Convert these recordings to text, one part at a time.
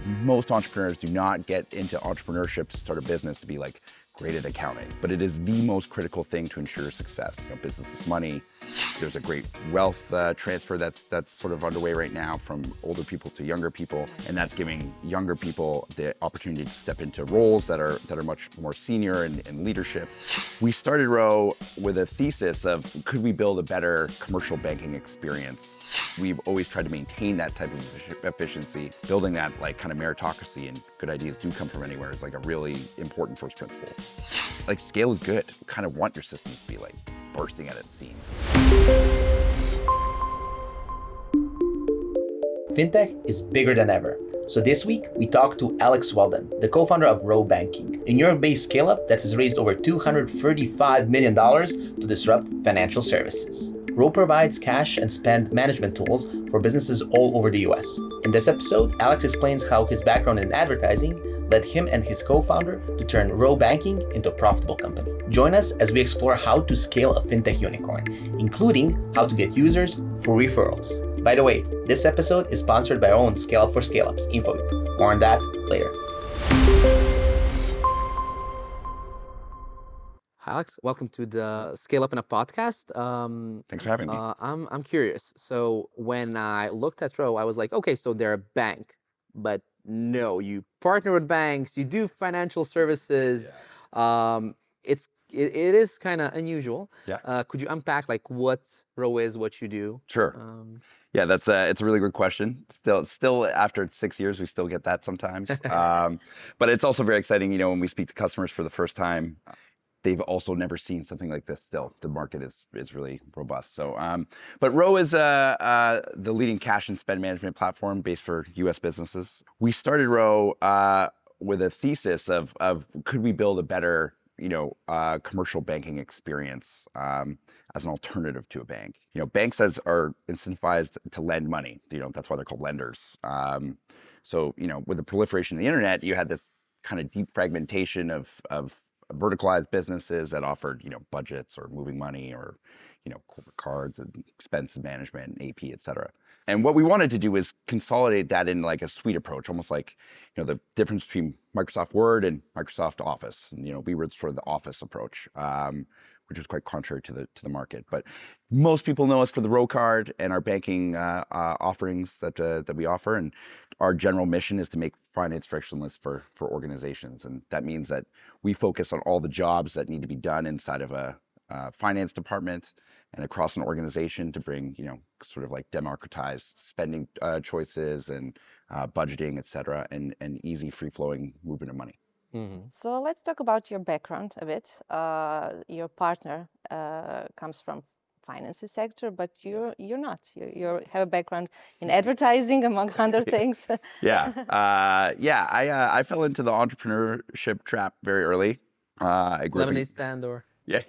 Most entrepreneurs do not get into entrepreneurship to start a business to be like great at accounting, but it is the most critical thing to ensure success. Business is money. There's a great wealth transfer that's sort of underway right now from older people to younger people, and that's giving younger people the opportunity to step into roles that are much more senior in leadership. We started Rho with a thesis of, could we build a better commercial banking experience? We've always tried to maintain that type of efficiency. Building that like kind of meritocracy and good ideas do come from anywhere is like a really important first principle. Like scale is good. You kind of want your systems to be like bursting at its seams. Fintech is bigger than ever. So this week, we talked to Alex Wheldon, the co-founder of Rho Banking, a New York-based scale-up that has raised over $235 million to disrupt financial services. Rho provides cash and spend management tools for businesses all over the US. In this episode, Alex explains how his background in advertising led him and his co-founder to turn Rho Banking into a profitable company. Join us as we explore how to scale a fintech unicorn, including how to get users for referrals. By the way, this episode is sponsored by our own ScaleUp for Scale-Ups, InfoBip. More on that later. Hi, Alex. Welcome to the ScaleUp in a podcast. Thanks for having me. I'm curious. So when I looked at Rho, I was like, okay, so they're a bank, but no, you partner with banks, you do financial services. Yeah. It is kind of unusual. Yeah. Could you unpack like what Rho is, what you do? Sure. Yeah, it's a really good question. Still after 6 years, we still get that sometimes. But it's also very exciting, when we speak to customers for the first time, they've also never seen something like this still. The market is really robust. So, but Rho is the leading cash and spend management platform based for US businesses. We started Rho with a thesis of could we build a better commercial banking experience as an alternative to a bank. Banks are incentivized to lend money. That's why they're called lenders. So with the proliferation of the internet, you had this kind of deep fragmentation of verticalized businesses that offered budgets or moving money or corporate cards and expense management and AP, et cetera. And what we wanted to do was consolidate that in like a suite approach, almost like the difference between Microsoft Word and Microsoft Office. And we were sort of the Office approach, which is quite contrary to the market. But most people know us for the Rho card and our banking offerings that we offer. And our general mission is to make finance frictionless for organizations. And that means that we focus on all the jobs that need to be done inside of a finance department and across an organization to bring, sort of like democratized spending choices and budgeting, et cetera, and easy free-flowing movement of money. Mm-hmm. So let's talk about your background a bit. Your partner comes from finances sector, but you're not. You have a background in advertising, among other things. Yeah. I fell into the entrepreneurship trap very early. I grew up Lemonade stand or? Yeah.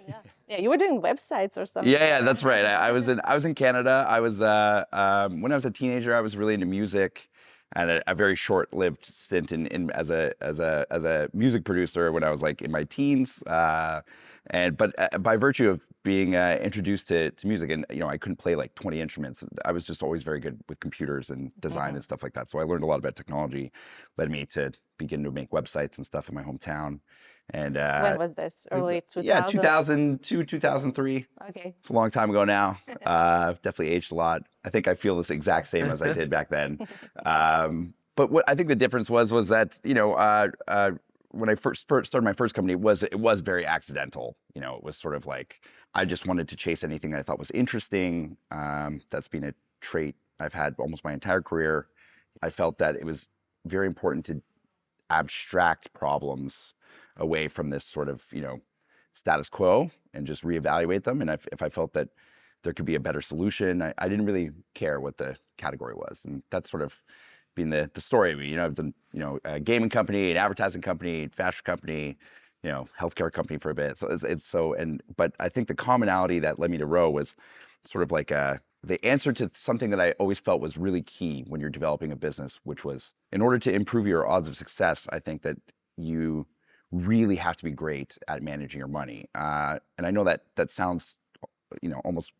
Yeah, you were doing websites or something. Yeah, that's right. I was in Canada. I was when I was a teenager, I was really into music. I had a very short-lived stint in as a music producer when I was like in my teens. But by virtue of being introduced to music, and I couldn't play like 20 instruments. I was just always very good with computers and design and stuff like that. So I learned a lot about technology. Led me to begin to make websites and stuff in my hometown. And when was this? Early 2000? Yeah, 2002, 2003. Okay. It's a long time ago now. Definitely aged a lot. I think I feel this exact same as I did back then. But what I think the difference was that when I first started my first company, it was very accidental. It was sort of like I just wanted to chase anything that I thought was interesting. That's been a trait I've had almost my entire career. I felt that it was very important to abstract problems away from this sort of status quo and just reevaluate them. And if I felt that there could be a better solution, I didn't really care what the category was. And that's sort of been the story. I've done a gaming company, an advertising company, fashion company, healthcare company for a bit. So but I think the commonality that led me to Rho was sort of like the answer to something that I always felt was really key when you're developing a business, which was in order to improve your odds of success, I think that you really have to be great at managing your money. And I know that sounds, almost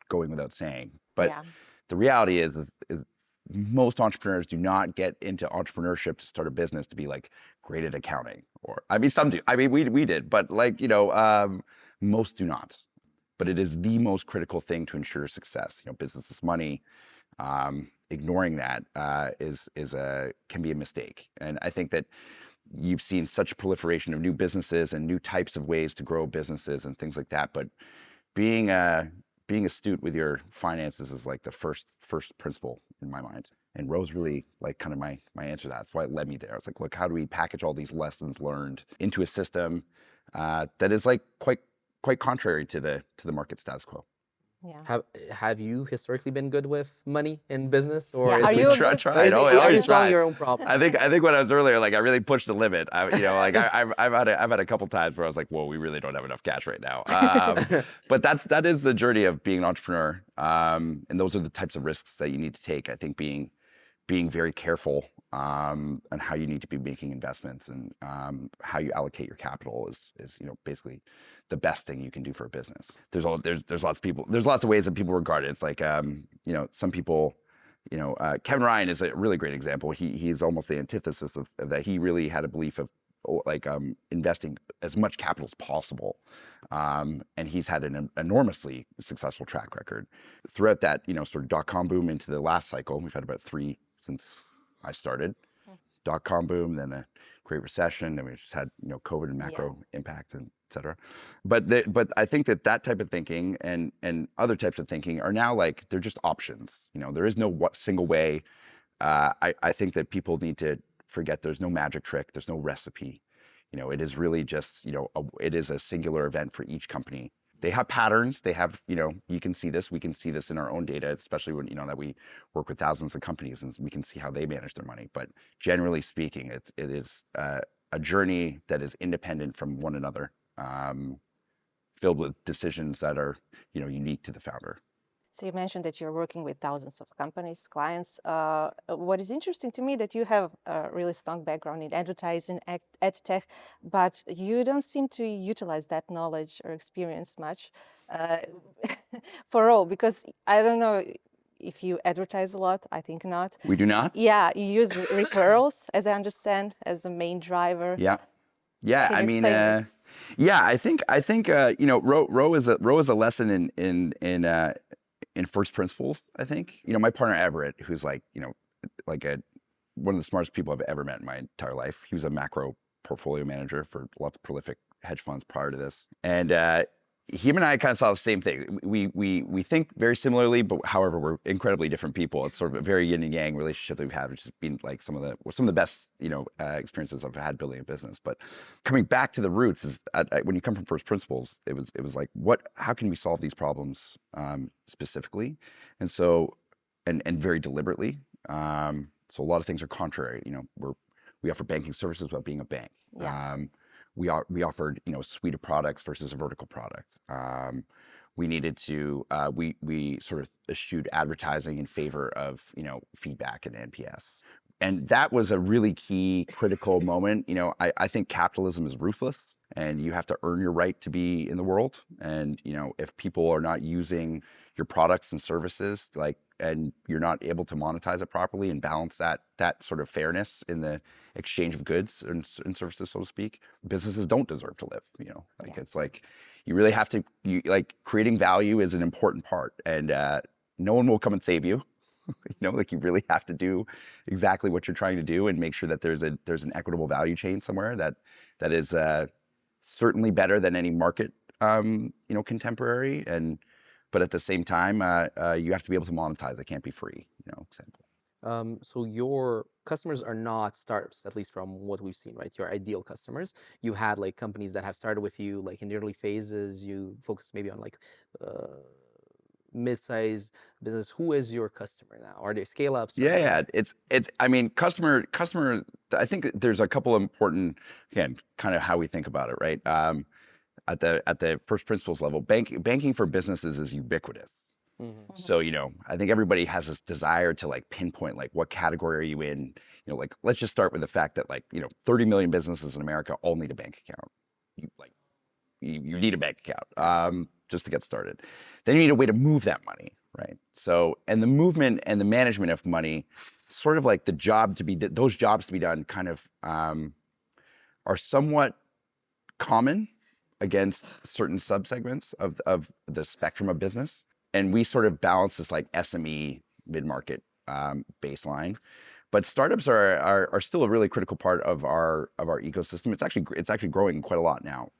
going without saying, but Yeah. the reality is most entrepreneurs do not get into entrepreneurship to start a business to be like great at accounting, or I mean, some do. I mean, we did, but like, most do not. But it is the most critical thing to ensure success. Business is money. Ignoring that can be a mistake. And I think that you've seen such a proliferation of new businesses and new types of ways to grow businesses and things like that. But being astute with your finances is like the first principle in my mind. And Rho's really like kind of my answer to that. That's why it led me there. It's like, look, how do we package all these lessons learned into a system that is like quite contrary to the market status quo. Yeah. Have you historically been good with money in business, or Yeah, are is you this, a good- tried. or I are you always solving try. your own problem? I think when I was earlier, like I really pushed the limit. I've had a couple times where I was like, whoa, we really don't have enough cash right now. But that is the journey of being an entrepreneur. And those are the types of risks that you need to take. I think being very careful on how you need to be making investments, and how you allocate your capital is basically the best thing you can do for a business. There's lots of people. There's lots of ways that people regard it. It's like some people. Kevin Ryan is a really great example. He's almost the antithesis of that. He really had a belief of like investing as much capital as possible, and he's had an enormously successful track record throughout that sort of dot-com boom into the last cycle. We've had about 3 since I started. Dot-com boom, then the Great Recession, then we just had COVID and macro impacts, and et cetera. But I think that type of thinking and other types of thinking are now like they're just options. There is no single way. I think that people need to forget there's no magic trick, there's no recipe. It is really just it is a singular event for each company. They have patterns. They have, you can see this. We can see this in our own data, especially when, that we work with thousands of companies and we can see how they manage their money. But generally speaking, it is a journey that is independent from one another, filled with decisions that are, unique to the founder. So you mentioned that you're working with thousands of companies, clients. What is interesting to me that you have a really strong background in advertising, ed tech, but you don't seem to utilize that knowledge or experience much for Rho, because I don't know if you advertise a lot. I think not. We do not? Yeah, you use referrals, as I understand, as a main driver. Yeah. Yeah. Can I you mean, explain yeah, I think Rho is a lesson in first principles. I think my partner Everett, who's like one of the smartest people I've ever met in my entire life. He was a macro portfolio manager for lots of prolific hedge funds prior to this, and him and I kind of saw the same thing. We think very similarly, but however, we're incredibly different people. It's sort of a very yin and yang relationship that we've had, which has been like some of the best experiences I've had building a business. But coming back to the roots is when you come from first principles, it was like how can we solve these problems specifically, and so and very deliberately. So a lot of things are contrary. We offer banking services without being a bank. Yeah. We offered a suite of products versus a vertical product. We needed to we sort of eschewed advertising in favor of feedback and NPS, and that was a really key critical moment. I think capitalism is ruthless, and you have to earn your right to be in the world. And if people are not using your products and services, and you're not able to monetize it properly and balance that sort of fairness in the exchange of goods and services, so to speak, businesses don't deserve to live. Yes. It's like you really have to. Creating value is an important part, and no one will come and save you. You really have to do exactly what you're trying to do and make sure that there's an equitable value chain somewhere that is certainly better than any market contemporary, but at the same time you have to be able to monetize. It can't be free. Example. So your customers are not startups, at least from what we've seen, right? Your ideal customers. You had like companies that have started with you like in the early phases. You focus maybe on like mid-size business. Who is your customer now? Are they scale-ups? Yeah. It's. I mean, customer. I think there's a couple of important, again, kind of how we think about it, right? At the first principles level, banking for businesses is ubiquitous. Mm-hmm. So, I think everybody has this desire to like pinpoint like what category are you in? Like let's just start with the fact that 30 million businesses in America all need a bank account. You need a bank account just to get started. Then you need a way to move that money. right? So, and the movement and the management of money, sort of like the job to be, those jobs to be done kind of are somewhat common against certain subsegments of the spectrum of business. And we sort of balance this like SME mid-market baseline. But startups are still a really critical part of our ecosystem. It's actually growing quite a lot now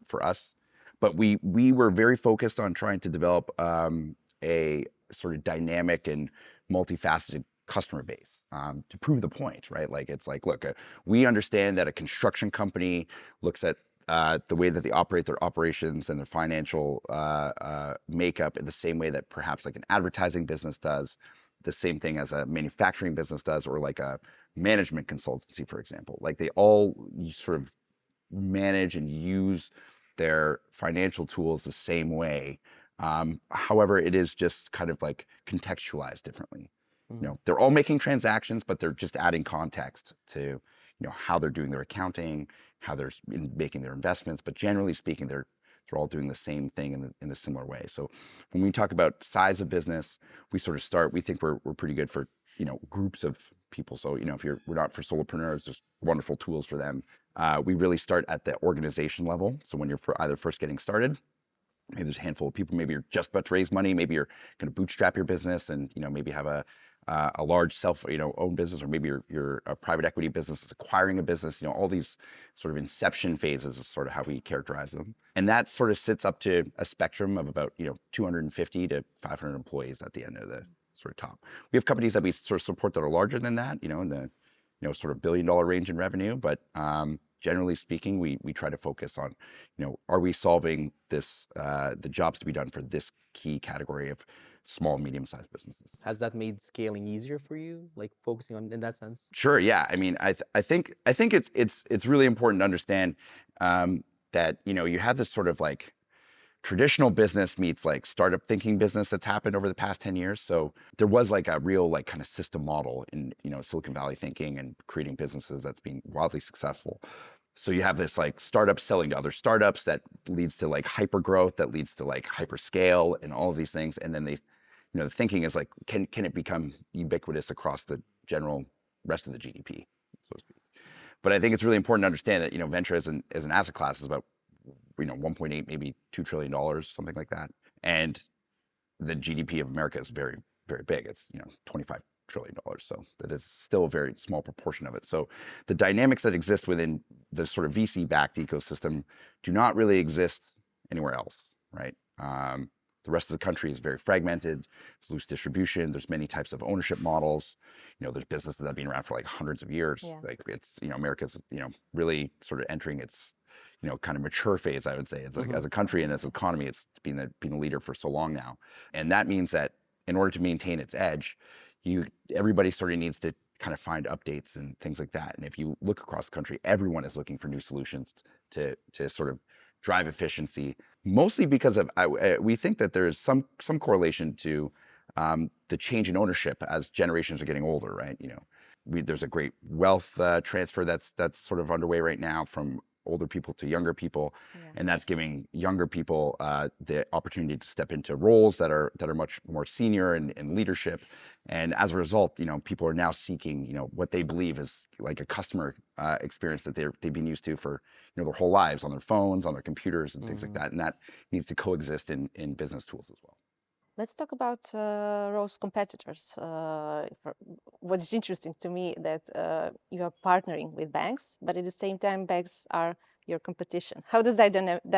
for us. But we were very focused on trying to develop a sort of dynamic and multifaceted customer base to prove the point, right? Like it's like, look, we understand that a construction company looks at the way that they operate their operations and their financial makeup in the same way that perhaps like an advertising business does, the same thing as a manufacturing business does, or like a management consultancy, for example. Like they all sort of manage and use their financial tools the same way. However, it is just kind of like contextualized differently. You know, they're all making transactions, but they're just adding context to, you know, how they're doing their accounting, how they're making their investments. But generally speaking, they're all doing the same thing in a similar way. So when we talk about size of business, we sort of start, we think we're pretty good for, you know, groups of people. So, you know, if we're not for solopreneurs, there's wonderful tools for them. We really start at the organization level. So when you're either first getting started, maybe there's a handful of people, maybe you're just about to raise money, maybe you're going to bootstrap your business and, you know, maybe have a large owned business, or maybe you're a private equity business that's acquiring a business. You know, all these sort of inception phases is sort of how we characterize them. And that sort of sits up to a spectrum of about, you know, 250 to 500 employees at the end of the sort of top. We have companies that we sort of support that are larger than that, you know, in the, you know, sort of $1 billion range in revenue. But generally speaking, we try to focus on, you know, are we solving this, the jobs to be done for this key category of small, medium-sized businesses. Has that made scaling easier for you, like focusing on in that sense? Sure. Yeah. I mean, I think it's really important to understand that, you know, you have this sort of like traditional business meets like startup thinking business that's happened over the past 10 years. So there was like a real like kind of system model in, you know, Silicon Valley thinking and creating businesses that's been wildly successful. So you have this like startup selling to other startups that leads to like hyper growth, that leads to like hyper scale and all of these things. And then they, you know, the thinking is like, can it become ubiquitous across the general rest of the GDP, so to speak? But I think it's really important to understand that, you know, venture as an asset class is about, you know, 1.8, maybe $2 trillion, something like that. And the GDP of America is very, very big. It's, you know, $25 trillion. So that is still a very small proportion of it. So the dynamics that exist within the sort of VC-backed ecosystem do not really exist anywhere else, right? The rest of the country is very fragmented. It's loose distribution. There's many types of ownership models. You know, there's businesses that have been around for like hundreds of years. Yeah. Like it's, you know, America's, you know, really sort of entering its, you know, kind of mature phase, I would say. It's like as a country and as an economy, it's been a leader for so long now. And that means that in order to maintain its edge, everybody sort of needs to kind of find updates and things like that. And if you look across the country, everyone is looking for new solutions to sort of drive efficiency, mostly because of we think that there is some correlation to the change in ownership as generations are getting older, right? You know, there's a great wealth transfer that's sort of underway right now from older people to younger people, and that's giving younger people the opportunity to step into roles that are much more senior in leadership. And as a result, you know, people are now seeking, you know, what they believe is like a customer experience that they've been used to for, you know, their whole lives on their phones, on their computers, and things like that. And that needs to coexist in business tools as well. Let's talk about Rho's competitors. What is interesting to me that you are partnering with banks, but at the same time, banks are your competition. How does that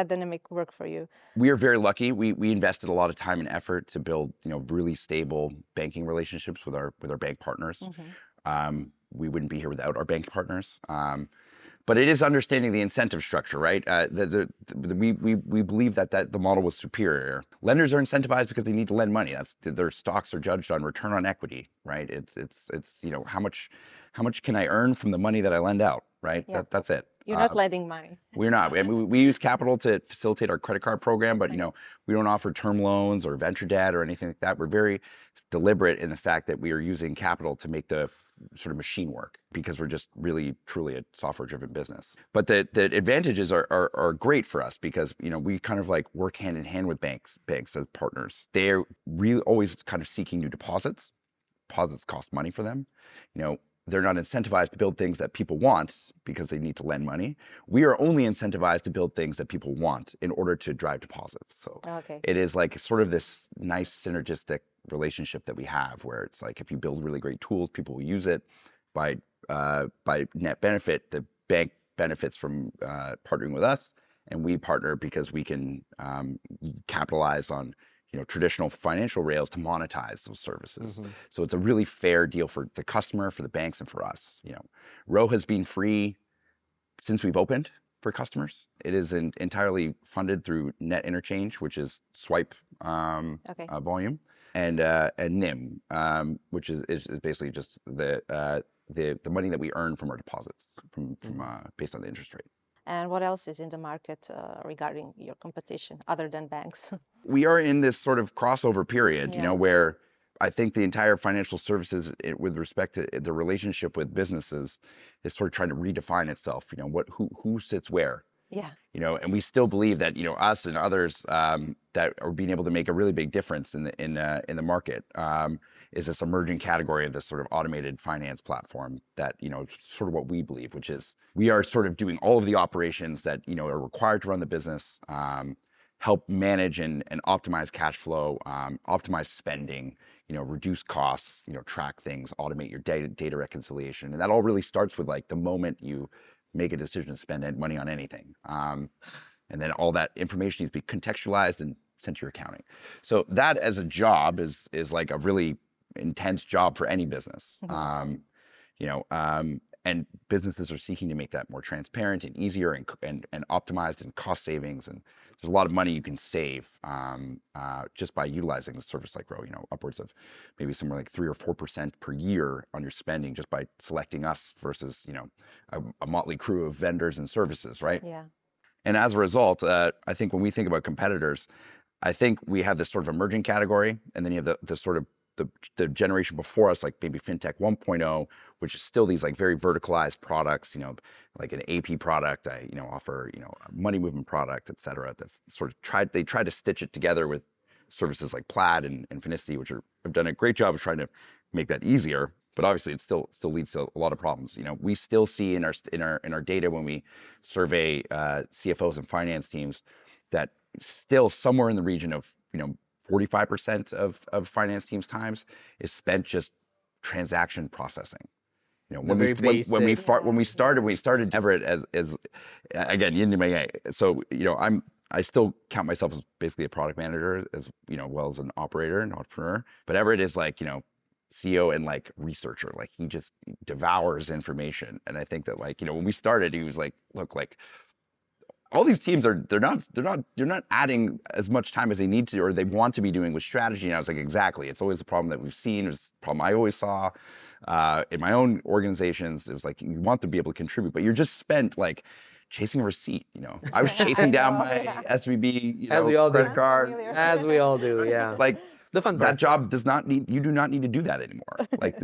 dynamic work for you? We are very lucky. We invested a lot of time and effort to build, you know, really stable banking relationships with our bank partners. We wouldn't be here without our bank partners. But it is understanding the incentive structure, right? We believe that the model was superior. Lenders are incentivized because they need to lend money. Their stocks are judged on return on equity, right? It's you know, how much can I earn from the money that I lend out, right? Yeah. That's it. You're not lending money. We're not. I mean, we use capital to facilitate our credit card program, but you know, we don't offer term loans or venture debt or anything like that. We're very deliberate in the fact that we are using capital to make the sort of machine work because we're just really truly a software driven business. But the advantages are great for us because, you know, we kind of like work hand in hand with banks as partners. They're really always kind of seeking new deposits. Deposits cost money for them. You know, they're not incentivized to build things that people want because they need to lend money. We are only incentivized to build things that people want in order to drive deposits. So Okay. it is like sort of this nice synergistic relationship that we have where it's like if you build really great tools, people will use it. By net benefit, the bank benefits from partnering with us, and we partner because we can capitalize on, you know, traditional financial rails to monetize those services. So it's a really fair deal for the customer, for the banks, and for us. You know, Rho has been free since we've opened for customers. It is entirely funded through net interchange, which is swipe Okay. volume, and NIM, which is basically just the money that we earn from our deposits from based on the interest rate. And what else is in the market regarding your competition other than banks? We are in this sort of crossover period, you know, Yeah. where I think the entire financial services with respect to the relationship with businesses is sort of trying to redefine itself, you know, who sits where, Yeah. you know, and we still believe that, you know, us and others that are being able to make a really big difference in the market is this emerging category of this sort of automated finance platform that, you know, sort of what we believe, which is we are sort of doing all of the operations that, you know, are required to run the business, help manage and optimize cash flow, optimize spending, you know, reduce costs, you know, track things, automate your data reconciliation. And that all really starts with like the moment you make a decision to spend money on anything. And then all that information needs to be contextualized and sent to your accounting. So that as a job is like a really intense job for any business. You know, and businesses are seeking to make that more transparent and easier and optimized and cost savings. And there's a lot of money you can save just by utilizing a service like Rho, you know, upwards of maybe somewhere like 3 or 4% per year on your spending just by selecting us versus, you know, a motley crew of vendors and services, right? Yeah. And as a result, I think when we think about competitors, I think we have this sort of emerging category, and then you have the sort of the generation before us, like maybe Fintech 1.0, which is still these like very verticalized products, you know, like an AP product, I, you know, offer, you know, a money movement product, et cetera. That's sort of they tried to stitch it together with services like Plaid and Finicity, which have done a great job of trying to make that easier. But obviously, it still leads to a lot of problems. You know, we still see in our data when we survey CFOs and finance teams that still somewhere in the region of, you know, 45% of finance teams' times is spent just transaction processing. You know, The very basic. when we started Everett as again yin and yang. So, you know, I still count myself as basically a product manager as, you know, well as an operator and entrepreneur. But Everett is like, you know, CEO and like researcher. Like he just devours information. And I think that, like, you know, when we started, he was like, look, like all these teams they're not adding as much time as they need to or they want to be doing with strategy. And I was like, exactly. It's always the problem that we've seen. It's a problem I always saw in my own organizations. It was like, you want to be able to contribute, but you're just spent like chasing a receipt. You know, I was chasing down my SVB, you As know, we all do. credit card. Familiar. As we all do, yeah. Like The fun that part. job you do not need to do that anymore. Like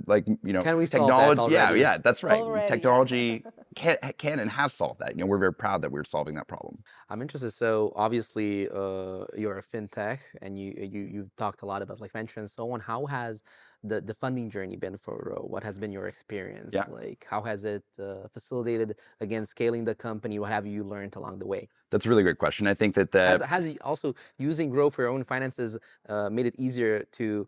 like, you know, Can we solve that technology. already? Yeah, that's right. Already, yeah. Technology can and has solved that. You know, we're very proud that we're solving that problem. I'm interested. So obviously, you're a fintech, and you've talked a lot about like venture and so on. How has the funding journey been for Rho? What has been your experience? Yeah. Like, how has it facilitated again scaling the company? What have you learned along the way? That's a really great question. I think that Has it also using Rho for your own finances made it easier to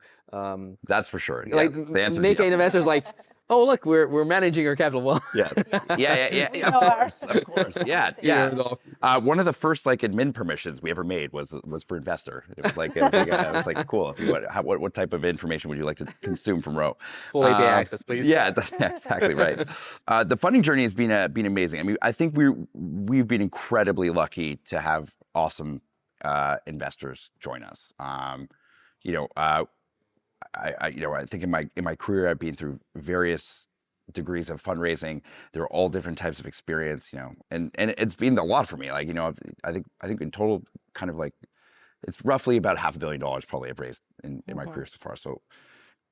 that's for sure. like Yes. The answer is make yes. investors like, oh look, we're managing our capital well. Yes. Yeah. Of course. Yeah. One of the first like admin permissions we ever made was for investor. It was like, it was like cool. If you what type of information would you like to consume from Rho? Full API access, please. Yeah, exactly right. The funding journey has been amazing. I mean, I think we've been incredibly lucky to have awesome investors join us. You know, I think in my career I've been through various degrees of fundraising. They're all different types of experience, you know, and it's been a lot for me. Like, you know, I think in total, kind of like it's roughly about $500 million probably I've raised in my career so far. So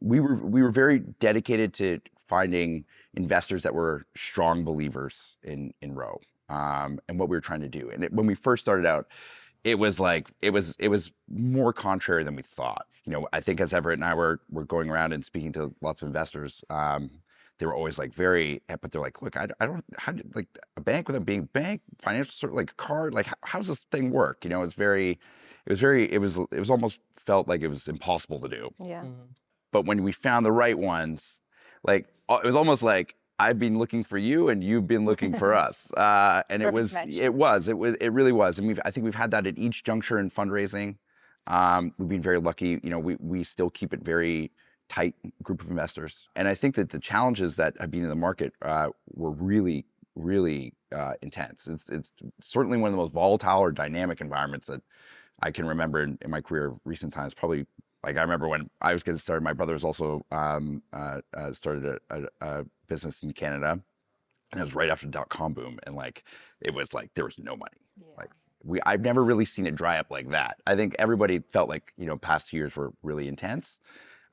we were very dedicated to finding investors that were strong believers in Rho, and what we were trying to do. And when we first started out, it was like it was more contrary than we thought. I think as Everett and I were going around and speaking to lots of investors, they were always like but they're like, look, I don't, how do, like a bank without being a bank, financial sort like a card, like how does this thing work? It was almost felt like it was impossible to do. Yeah. But when we found the right ones, like it was almost like I've been looking for you and you've been looking for us. And Perfect match. it really was. And I think we've had that at each juncture in fundraising. We've been very lucky. We still keep it very tight group of investors. And I think that the challenges that have been in the market were really, really intense. It's certainly one of the most volatile or dynamic environments that I can remember in my career, recent times. Probably, like I remember when I was getting started, my brother was also started a business in Canada, and it was right after the dot-com boom, and like it was like there was no money. Yeah. Like I've never really seen it dry up like that. I think everybody felt like past 2 years were really intense.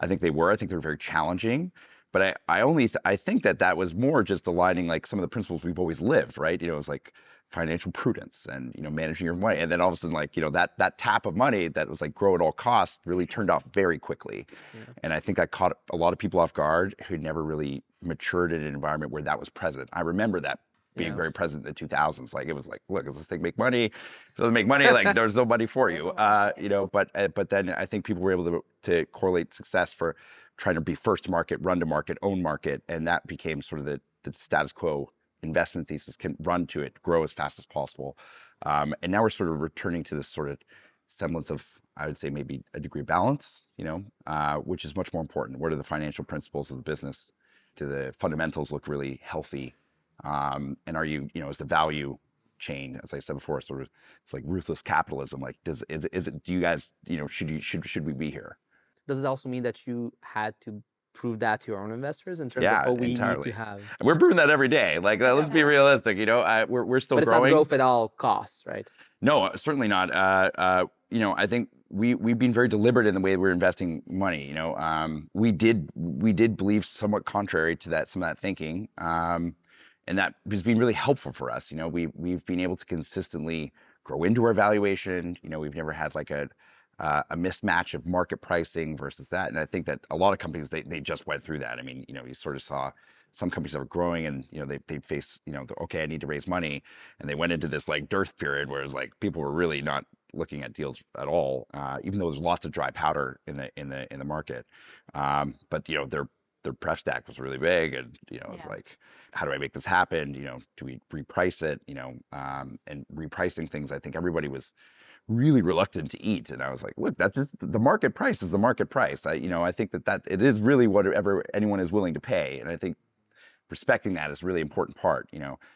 I think they were. I think they were very challenging. But I think that was more just aligning like some of the principles we've always lived, right? It was like financial prudence and managing your money, and then all of a sudden like that tap of money that was like grow at all costs really turned off very quickly. Yeah. And I think I caught a lot of people off guard who never really matured in an environment where that was present. I remember that being very present in the 2000s. Like it was like, look, does this thing make money? If it doesn't make money, like there's no money for you. But then I think people were able to correlate success for trying to be first to market, run to market, own market, and that became sort of the status quo investment thesis, can run to it, grow as fast as possible. And now we're sort of returning to this sort of semblance of, I would say, maybe a degree of balance, which is much more important. What are the financial principles of the business? Do the fundamentals look really healthy? And are you, is the value chain, as I said before, sort of, it's like ruthless capitalism. Like, is it, do you guys, should we be here? Does it also mean that you had to prove that to your own investors in terms of we need to have? And we're proving that every day. Like, let's be realistic. We're still but it's growing. not growth at all costs, right? No, certainly not. I think we've been very deliberate in the way we're investing money. We did believe somewhat contrary to some of that thinking, and that has been really helpful for us. We've been able to consistently grow into our valuation. We've never had like a mismatch of market pricing versus that. And I think that a lot of companies, they just went through that. I mean, you sort of saw some companies that were growing and, they face, okay, I need to raise money. And they went into this like dearth period where it's like people were really not looking at deals at all, even though there's lots of dry powder in the market. But, their pref stack was really big, and, it's like, how do I make this happen? Do we reprice it? And repricing things, I think everybody was really reluctant to eat. And I was like, look, that's just the market price is the market price. I think that it is really whatever anyone is willing to pay. And I think respecting that is a really important part.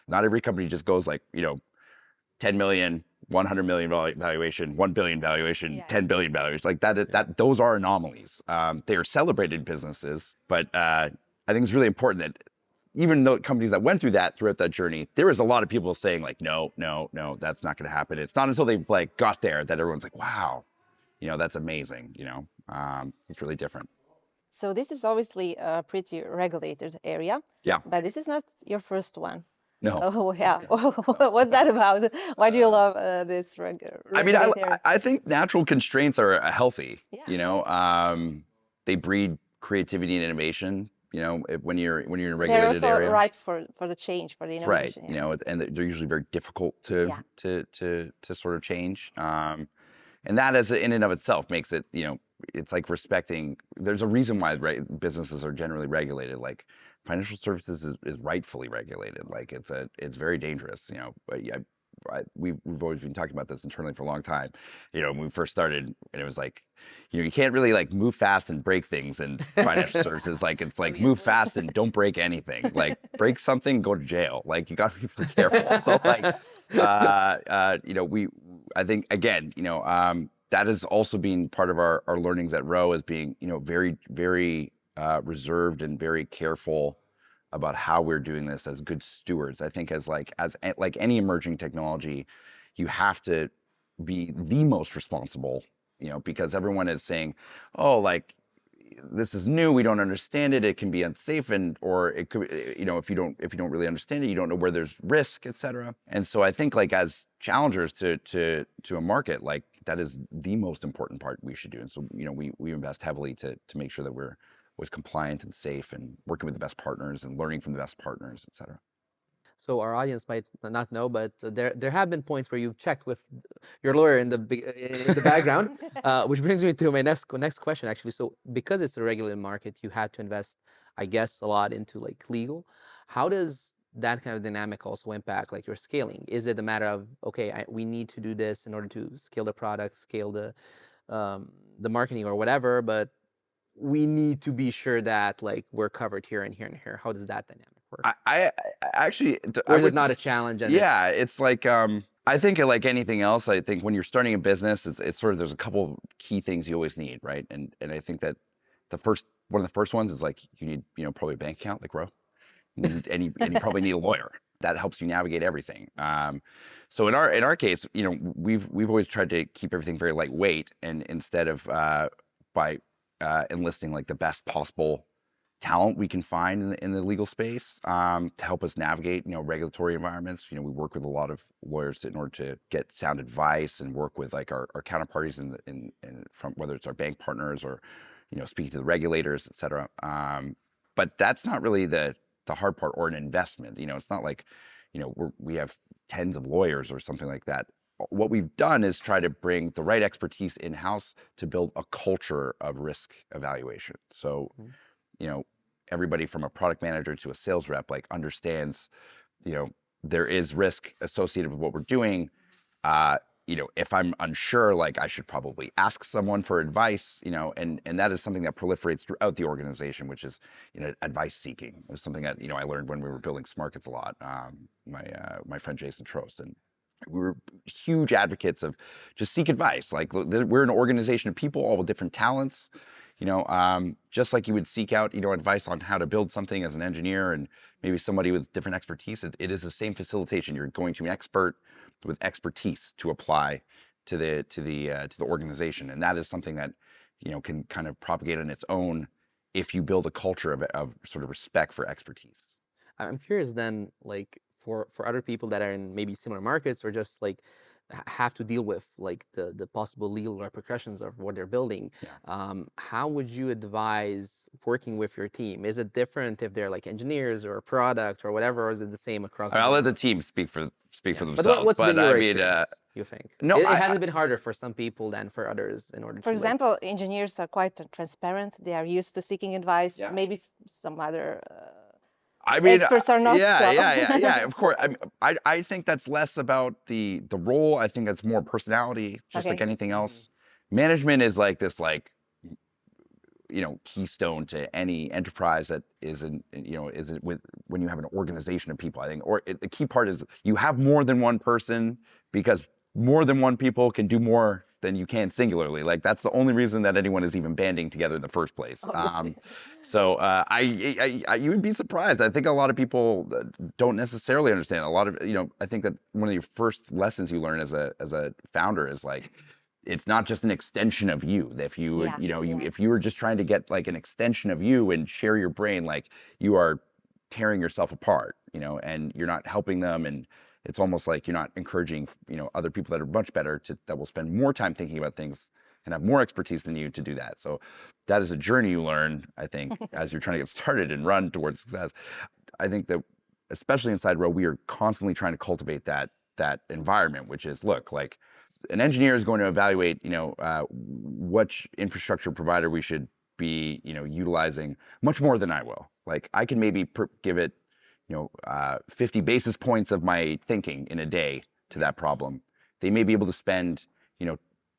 Not every company just goes like, 10 million, 100 million valuation, 1 billion valuation, 10 billion valuation. Like that those are anomalies. They are celebrated businesses, but I think it's really important that even though companies that went throughout that journey, there was a lot of people saying like, no, that's not going to happen. It's not until they've like got there that everyone's like, wow, that's amazing. It's really different. So this is obviously a pretty regulated area. Yeah. But this is not your first one. No. Oh yeah. What's that about? Why do you love this regulated area? I think natural constraints are healthy. Yeah. They breed creativity and innovation. When you're in a They're regulated also area, ripe for the change, for the that's right. innovation. Yeah. And they're usually very difficult to sort of change. And that in and of itself makes it, it's like respecting. There's a reason why businesses are generally regulated. Like financial services is rightfully regulated. Like it's very dangerous. But yeah, we've always been talking about this internally for a long time. When we first started, and it was like, you can't really like move fast and break things in financial services. Like it's like move fast and don't break anything. Like break something, go to jail. Like you got to be really careful. So like, I think again, that has also been part of our learnings at Rho, as being, very, very reserved and very careful about how we're doing this as good stewards. I think as any emerging technology, you have to be the most responsible, because everyone is saying, oh, like, this is new, we don't understand it, it can be unsafe, and or it could, if you don't really understand it, you don't know where there's risk, etc. And so I think like as challengers to a market, like that is the most important part we should do. And so we invest heavily to make sure that we're always compliant and safe and working with the best partners and learning from the best partners, etc. So our audience might not know, but there have been points where you've checked with your lawyer in the background, which brings me to my next question actually. So because it's a regulated market, you had to invest, I guess, a lot into like legal. How does that kind of dynamic also impact like your scaling? Is it a matter of, okay, we need to do this in order to scale the product, scale the marketing or whatever, but we need to be sure that like we're covered here and here and here. How does that dynamic work? I actually, Or is it not a challenge? And yeah, it's like I think like anything else, I think when you're starting a business, it's sort of, there's a couple key things you always need, right? And I think that one of the first ones is like you need probably a bank account like Rho, and you probably need a lawyer that helps you navigate everything. So in our case, we've always tried to keep everything very lightweight, and instead of by enlisting like the best possible talent we can find in the legal space to help us navigate regulatory environments. We work with a lot of lawyers in order to get sound advice and work with like our counterparties in from whether it's our bank partners or speaking to the regulators, et cetera. But that's not really the hard part or an investment. It's not like we have tens of lawyers or something like that. What we've done is try to bring the right expertise in-house to build a culture of risk evaluation. So everybody from a product manager to a sales rep like understands there is risk associated with what we're doing. If I'm unsure, like I should probably ask someone for advice, and that is something that proliferates throughout the organization, which is advice seeking. It was something that I learned when we were building Smarkets a lot. My friend Jason Trost, and we were huge advocates of just seek advice. Like we're an organization of people all with different talents. Just like you would seek out, advice on how to build something as an engineer, and maybe somebody with different expertise. It is the same facilitation. You're going to an expert with expertise to apply to the organization, and that is something that can kind of propagate on its own if you build a culture of sort of respect for expertise. I'm curious then, like for other people that are in maybe similar markets or just like have to deal with like the possible legal repercussions of what they're building. Yeah. How would you advise working with your team? Is it different if they're like engineers or product or whatever, or is it the same across the I'll board? let the team speak for themselves. But what's been your I mean, experience, you think? no, It hasn't been harder for some people than for others in order to For example, engineers are quite transparent. They are used to seeking advice. Yeah. Maybe some other I mean, experts are not. yeah, so. yeah. Of course, I think that's less about the role. I think that's more personality, just like Okay. anything else. Management is like this, like keystone to any enterprise that when you have an organization of people. I think, the key part is you have more than one person, because more than one people can do more than you can singularly. Like that's the only reason that anyone is even banding together in the first place. So you would be surprised. I think a lot of people don't necessarily understand. A lot of I think that one of your first lessons you learn as a founder is like, it's not just an extension of you. If you if you were just trying to get like an extension of you and share your brain, like you are tearing yourself apart, and you're not helping them, and it's almost like you're not encouraging, other people that are much better that will spend more time thinking about things and have more expertise than you to do that. So that is a journey you learn, I think, as you're trying to get started and run towards success. I think that especially inside Rho, we are constantly trying to cultivate that environment, which is, look, like an engineer is going to evaluate, which infrastructure provider we should be, utilizing much more than I will. Like I can maybe give it 50 basis points of my thinking in a day to that problem. They may be able to spend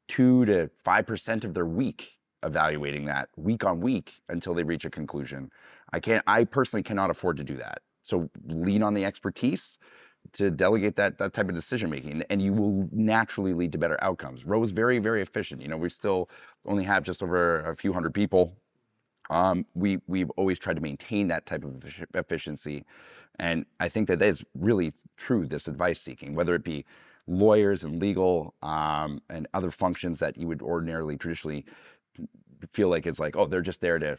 2 to 5% of their week evaluating that week on week until they reach a conclusion. I personally cannot afford to do that. So lean on the expertise to delegate that type of decision making, and you will naturally lead to better outcomes. Rho is very, very efficient. We still only have just over a few hundred people. We've always tried to maintain that type of efficiency. And I think that is really true, this advice seeking, whether it be lawyers and legal and other functions that you would ordinarily traditionally feel like it's like, oh, they're just there to,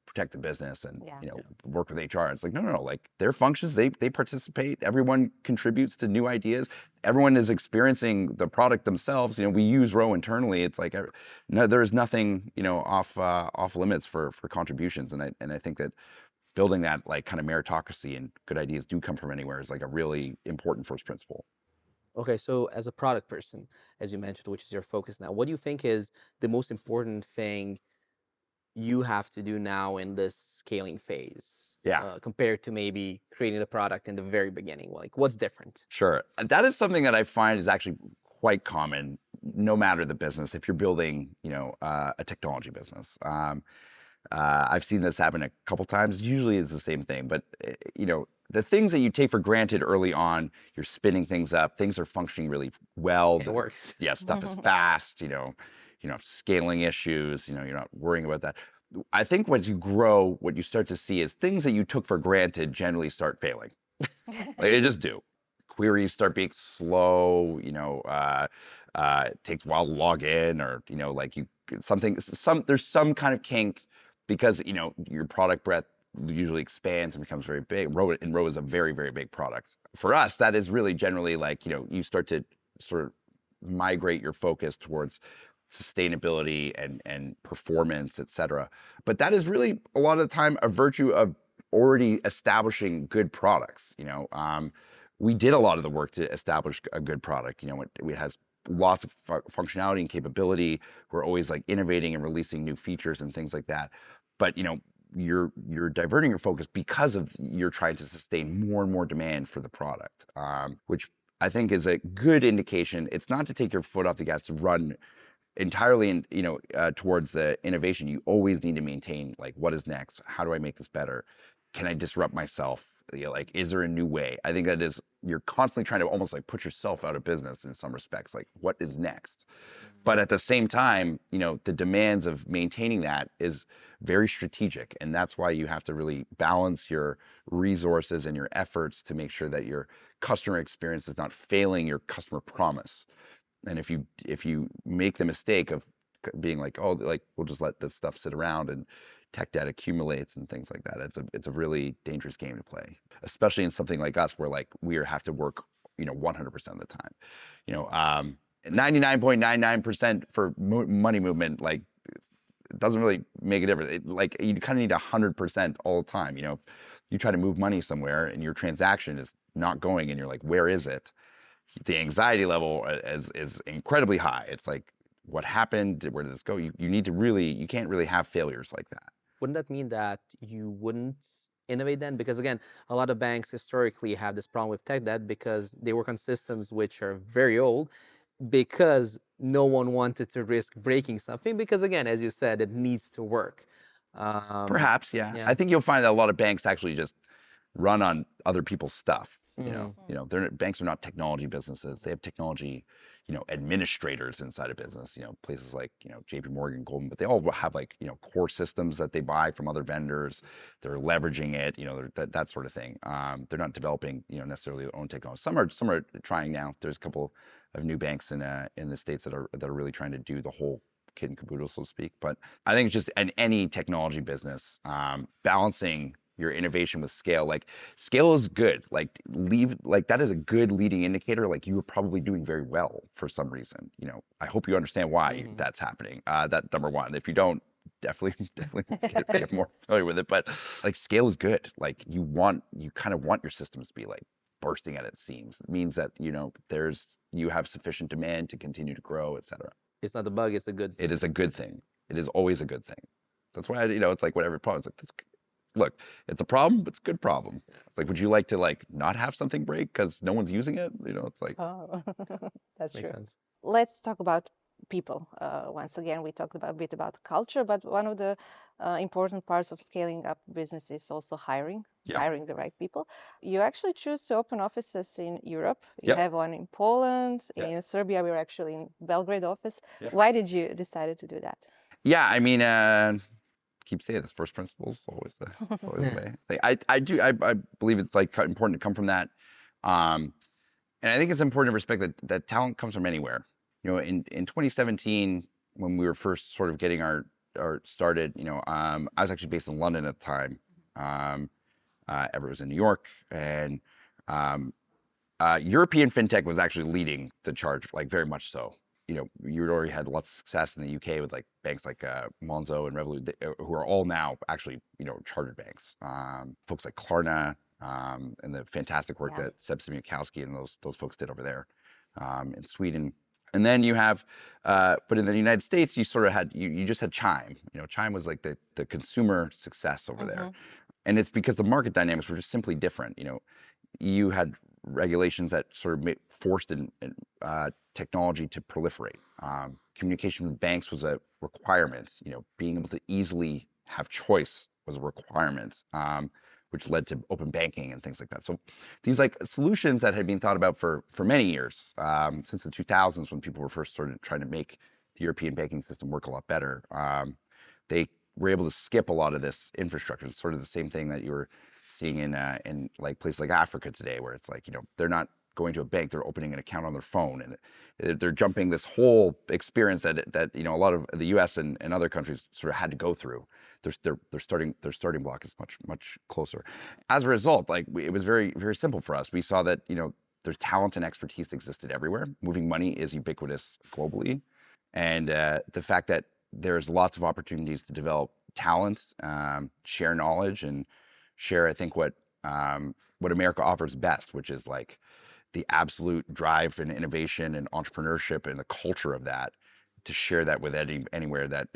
protect the business and, Yeah. work with HR. It's like, no. Like their functions, they participate. Everyone contributes to new ideas. Everyone is experiencing the product themselves. We use Rho internally. It's like, no, there is nothing, off limits for contributions. And I think that building that like kind of meritocracy and good ideas do come from anywhere is like a really important first principle. Okay, so as a product person, as you mentioned, which is your focus now, what do you think is the most important thing you have to do now in this scaling phase, Yeah. compared to maybe creating the product in the very beginning? Like, what's different? Sure. That is something that I find is actually quite common, no matter the business. If you're building, a technology business, I've seen this happen a couple times. Usually, it's the same thing, but the things that you take for granted early on, you're spinning things up. Things are functioning really well. It works. Yeah, stuff is fast. Scaling issues. You're not worrying about that. I think as you grow, what you start to see is things that you took for granted generally start failing. Like they just do. Queries start being slow. It takes a while to log in, or like there's some kind of kink because your product breadth usually expands and becomes very big. Rho is a very, very big product. For us, that is really generally like you start to sort of migrate your focus towards sustainability and performance, et cetera. But that is really a lot of the time a virtue of already establishing good products. We did a lot of the work to establish a good product. It has lots of functionality and capability. We're always like innovating and releasing new features and things like that. But you're diverting your focus because of you're trying to sustain more and more demand for the product, which I think is a good indication. It's not to take your foot off the gas to run entirely towards the innovation. You always need to maintain like, what is next? How do I make this better? Can I disrupt myself? Like, is there a new way? I think that is, you're constantly trying to almost like put yourself out of business in some respects. Like, what is next? But at the same time, the demands of maintaining that is very strategic. And that's why you have to really balance your resources and your efforts to make sure that your customer experience is not failing your customer promise. And if you make the mistake of being like, oh, like we'll just let this stuff sit around and tech debt accumulates and things like that, it's a really dangerous game to play, especially in something like us where like we have to work 100% of the time. 99.99% for money movement, like it doesn't really make a difference. Like you kind of need 100% all the time. If you try to move money somewhere and your transaction is not going and you're like, where is it? The anxiety level is incredibly high. It's like, what happened? Where did this go? You need to you can't really have failures like that. Wouldn't that mean that you wouldn't innovate then? Because again, a lot of banks historically have this problem with tech debt because they work on systems which are very old, because no one wanted to risk breaking something, because again, as you said, it needs to work. Perhaps, yeah. I think you'll find that a lot of banks actually just run on other people's stuff. Banks are not technology businesses. They have technology, administrators inside a business. Places like JP Morgan, Goldman, but they all have like core systems that they buy from other vendors. They're leveraging it, that sort of thing. They're not developing necessarily their own technology. Some are trying now. There's a couple of new banks in the States that are really trying to do the whole kit and caboodle, so to speak. But I think it's just in any technology business, balancing your innovation with scale. Like scale is good. Like that is a good leading indicator. Like you were probably doing very well for some reason. I hope you understand why that's happening. That number one. If you don't, definitely get more familiar with it. But like scale is good. Like you kind of want your systems to be like bursting at its seams. It means that you have sufficient demand to continue to grow, et cetera. It's not a bug, it's a good thing. It is a good thing. It is always a good thing. That's why it's like whatever problem. It's like look, it's a problem, but it's a good problem. It's like, would you like to like not have something break because no one's using it? It's like, oh, that's Makes true. sense. Let's talk about people. Once again, we talked a bit about culture, but one of the important parts of scaling up business is also hiring the right people. You actually choose to open offices in Europe. You Yep. have one in Poland, Yep. in Serbia. We're actually in Belgrade office. Yep. Why did you decide to do that? Yeah, I mean, keep saying this, first principles always the way. I believe it's like important to come from that, and I think it's important to respect that talent comes from anywhere. In 2017, when we were first sort of getting our started, I was actually based in London at the time. Ever was in New York, and European fintech was actually leading the charge, like very much so. You already had lots of success in the UK with like banks like Monzo and Revolut, who are all now actually chartered banks. Folks like Klarna, and the fantastic work Yeah. that Seb Simiakowski and those folks did over there in Sweden. And then you have, but in the United States, you sort of had you just had Chime. Chime was like the consumer success over there, and it's because the market dynamics were just simply different. You had regulations that sort of forced technology to proliferate. Communication with banks was a requirement. Being able to easily have choice was a requirement, which led to open banking and things like that. So these like solutions that had been thought about for many years, since the 2000s when people were first sort of trying to make the European banking system work a lot better, they were able to skip a lot of this infrastructure. It's sort of the same thing that you were seeing in like places like Africa today, where it's like, they're not going to a bank, they're opening an account on their phone, and they're jumping this whole experience that a lot of the US and other countries sort of had to go through. Their starting block is much closer. As a result, like it was very, very simple for us. We saw that, there's talent and expertise that existed everywhere. Moving money is ubiquitous globally. And the fact that there's lots of opportunities to develop talent, share knowledge, and share, I think, what America offers best, which is like the absolute drive and innovation and entrepreneurship and the culture of that, to share that with anywhere that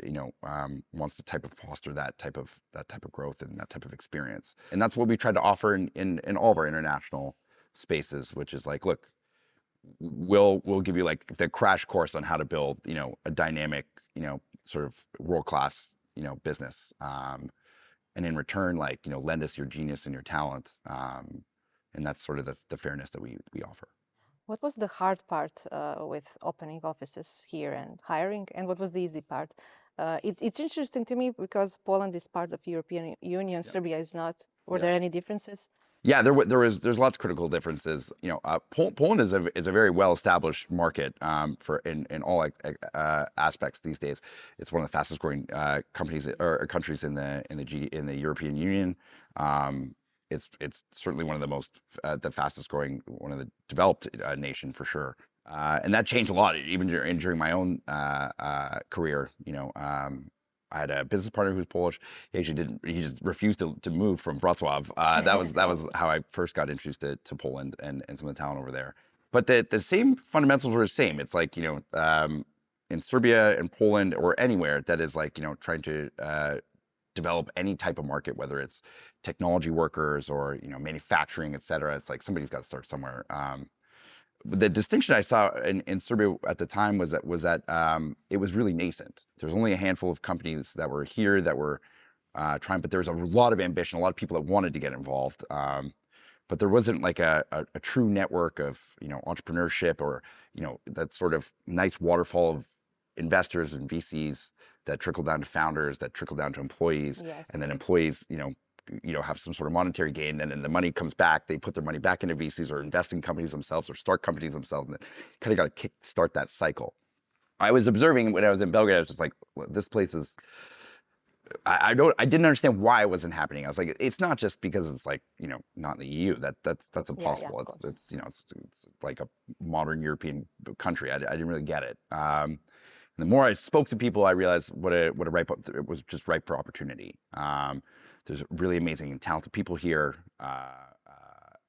wants to foster that type of growth and that type of experience. And that's what we tried to offer in all of our international spaces, which is like, look, we'll give you like the crash course on how to build a dynamic sort of world-class business. And in return, like, lend us your genius and your talent. And that's sort of the fairness that we offer. What was the hard part with opening offices here and hiring, and what was the easy part? It's interesting to me because Poland is part of European Union, Serbia is not. Were there any differences? Yeah, there's lots of critical differences. Poland is a very well-established market for in all aspects these days. It's one of the fastest growing countries in the European Union. It's certainly one of the most the fastest growing, one of the developed nation for sure. And that changed a lot even during my own career. I had a business partner who was Polish. He just refused to move from Wrocław. That was how I first got introduced to Poland and some of the talent over there. But the same fundamentals were the same. It's like, in Serbia and Poland or anywhere that is like, trying to develop any type of market, whether it's technology workers or, manufacturing, et cetera. It's like somebody's got to start somewhere. The distinction I saw in Serbia at the time was that it was really nascent. There was only a handful of companies that were here that were trying, but there was a lot of ambition, a lot of people that wanted to get involved. But there wasn't like a true network of entrepreneurship or that sort of nice waterfall of investors and VCs that trickle down to founders, that trickle down to employees, Yes. and then employees have some sort of monetary gain, and then the money comes back, they put their money back into VCs or invest in companies themselves or start companies themselves, and then kind of got to start that cycle. I was observing when I was in Belgrade, I was just like, well, this place is, I didn't understand why it wasn't happening. I was like, it's not just because it's like, not in the EU, that's impossible. Yeah, It's like a modern European country. I didn't really get it. And the more I spoke to people, I realized it was just ripe for opportunity. There's really amazing and talented people here,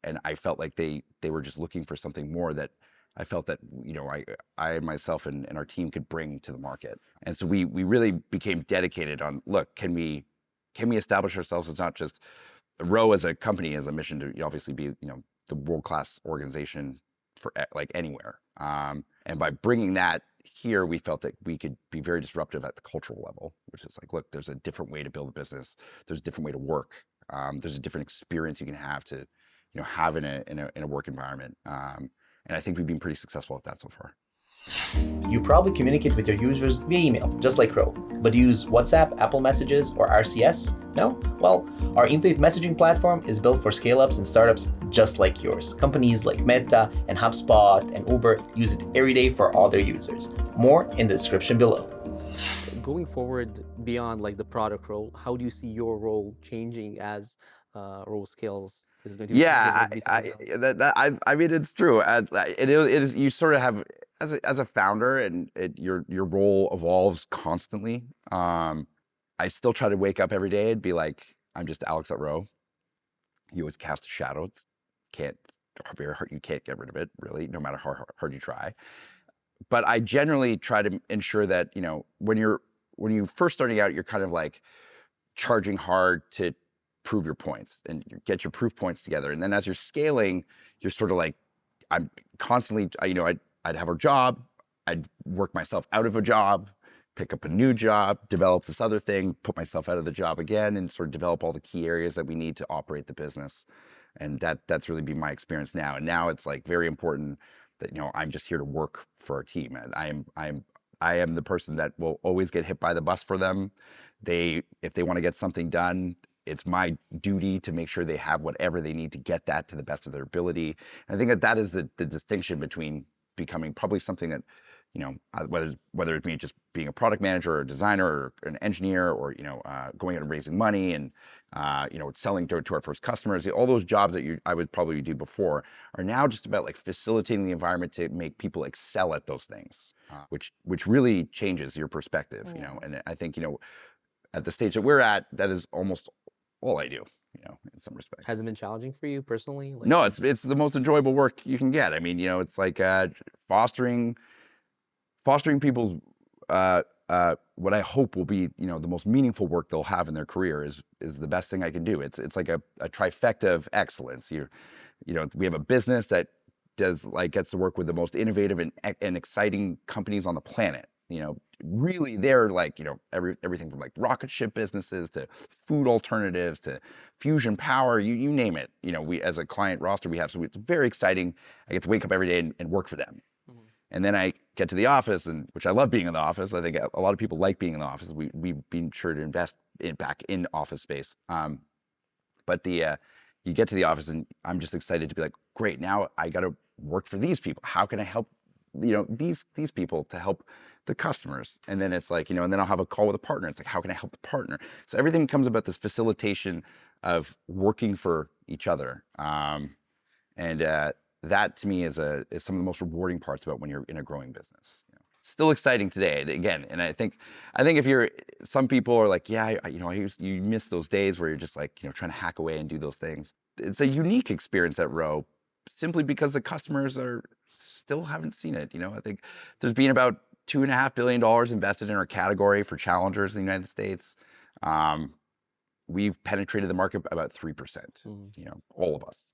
and I felt like they were just looking for something more that I felt that I myself and our team could bring to the market. And so we really became dedicated on, look, can we establish ourselves as not just Rho as a company, as a mission to obviously be the world-class organization for like anywhere. And by bringing that here, we felt that we could be very disruptive at the cultural level, which is like, look, there's a different way to build a business. There's a different way to work. There's a different experience you can have to, have in a work environment. And I think we've been pretty successful at that so far. You probably communicate with your users via email, just like Rho, but use WhatsApp, Apple Messages, or RCS? No? Well, our in-faith messaging platform is built for scale-ups and startups just like yours. Companies like Meta and HubSpot and Uber use it every day for all their users. More in the description below. going forward beyond like the product role, how do you see your role changing as role scales? Is it going to be, is it going to be someone else? I mean, it's true. It is. You sort of have as a founder, and your role evolves constantly. I still try to wake up every day and be like, I'm just Alex at Rho. You always cast a shadow. It's very hard. You can't get rid of it, really, no matter how hard you try. But I generally try to ensure that, when you first starting out, you're kind of like charging hard to prove your points and you get your proof points together. And then as you're scaling, you're sort of like, I'm constantly, I'd have a job, I'd work myself out of a job, pick up a new job, develop this other thing, put myself out of the job again, and sort of develop all the key areas that we need to operate the business. And that's really been my experience now. And now it's like very important that, I'm just here to work for our team. And I am the person that will always get hit by the bus for them. If they want to get something done, it's my duty to make sure they have whatever they need to get that to the best of their ability. And I think that is the distinction between becoming probably something that, whether it be just being a product manager or a designer or an engineer or, going out and raising money and, selling to our first customers, all those jobs that I would probably do before are now just about like facilitating the environment to make people excel at those things, which really changes your perspective, and I think, at the stage that we're at, that is almost all I do, in some respects. Has it been challenging for you personally? Like, No, it's the most enjoyable work you can get. I mean, it's like fostering people's what I hope will be, the most meaningful work they'll have in their career is the best thing I can do. It's like a trifecta of excellence. We have a business that gets to work with the most innovative and exciting companies on the planet. Really, they're like, everything from like rocket ship businesses to food alternatives to fusion power, you name it. We, as a client roster we have, so it's very exciting. I get to wake up every day and work for them. Mhm. And then I get to the office, which I love being in the office. I think a lot of people like being in the office. We've been sure to invest back in office space. But you get to the office and I'm just excited to be like, great, now I got to work for these people. How can I help, these people to help the customers? And then it's like, and then I'll have a call with a partner. It's like, how can I help the partner? So everything becomes about this facilitation of working for each other. And that to me is some of the most rewarding parts about when you're in a growing business. Still exciting today, again. And I think if some people are like, yeah, you miss those days where you're just like, trying to hack away and do those things. It's a unique experience at Rho, simply because the customers still haven't seen it. I think there's been about $2.5 billion invested in our category for challengers in the United States. We've penetrated the market about 3%. All of us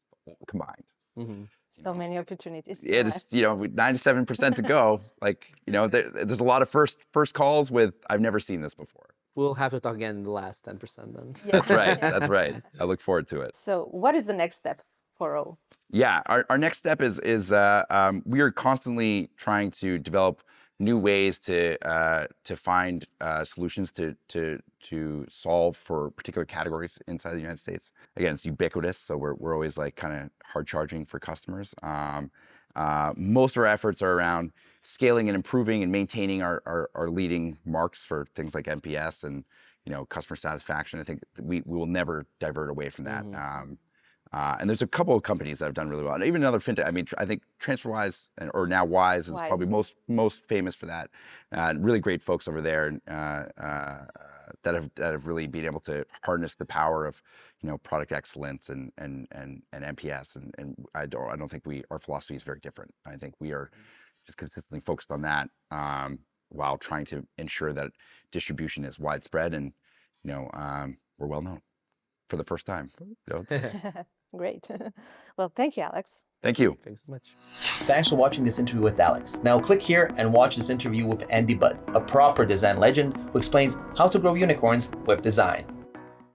combined. Mhm. So many opportunities. It is, with 97% to go. Like, there's a lot of first calls with, I've never seen this before. We'll have to talk again in the last 10% then. Yeah. That's right. That's right. I look forward to it. So what is the next step for Rho? Yeah, our next step is we are constantly trying to develop new ways to find solutions to solve for particular categories inside the United States. Again, it's ubiquitous, so we're always like kind of hard charging for customers. Most of our efforts are around scaling and improving and maintaining our leading marks for things like NPS and customer satisfaction. I think we will never divert away from that. And there's a couple of companies that have done really well. And even another fintech. I mean, I think TransferWise or now Wise is probably most famous for that. Really great folks over there that have really been able to harness the power of product excellence and NPS. And I don't think our philosophy is very different. I think we are just consistently focused on that while trying to ensure that distribution is widespread and we're well known for the first time. Great. Well, thank you, Alex. Thank you. Thanks so much. Thanks for watching this interview with Alex. Now click here and watch this interview with Andy Budd, a proper design legend who explains how to grow unicorns with design.